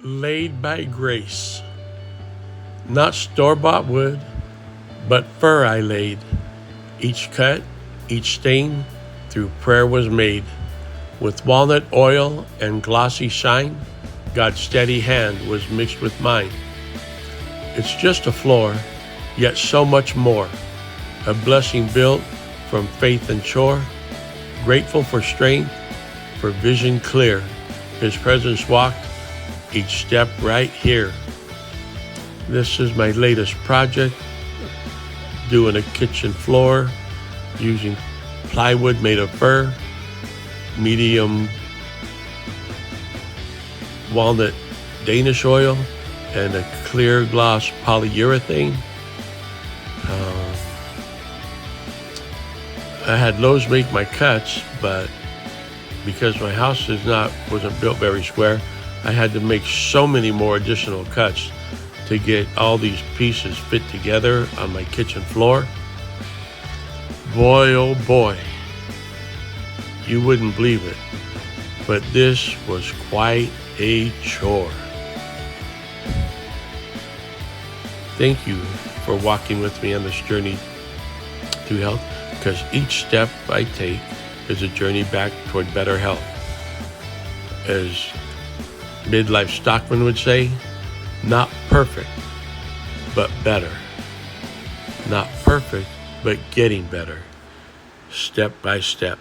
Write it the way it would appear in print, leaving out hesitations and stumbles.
Laid by grace, not store-bought wood, but fur I laid. Each cut, each stain, through prayer was made. With walnut oil and glossy shine, God's steady hand was mixed with mine. It's just a floor, yet so much more. A blessing built from faith and chore. Grateful for strength, for vision clear. His presence walked each step right here. This is my latest project, doing a kitchen floor using plywood made of fir, medium walnut Danish oil, and a clear gloss polyurethane. I had Lowe's make my cuts, but because my house wasn't built very square, I had to make so many more additional cuts to get all these pieces fit together on my kitchen floor. Boy, oh boy, you wouldn't believe it, but this was quite a chore. Thank you for walking with me on this journey to health, because each step I take is a journey back toward better health. As midlife stockman would say, not perfect, but better. Not perfect, but getting better, step by step.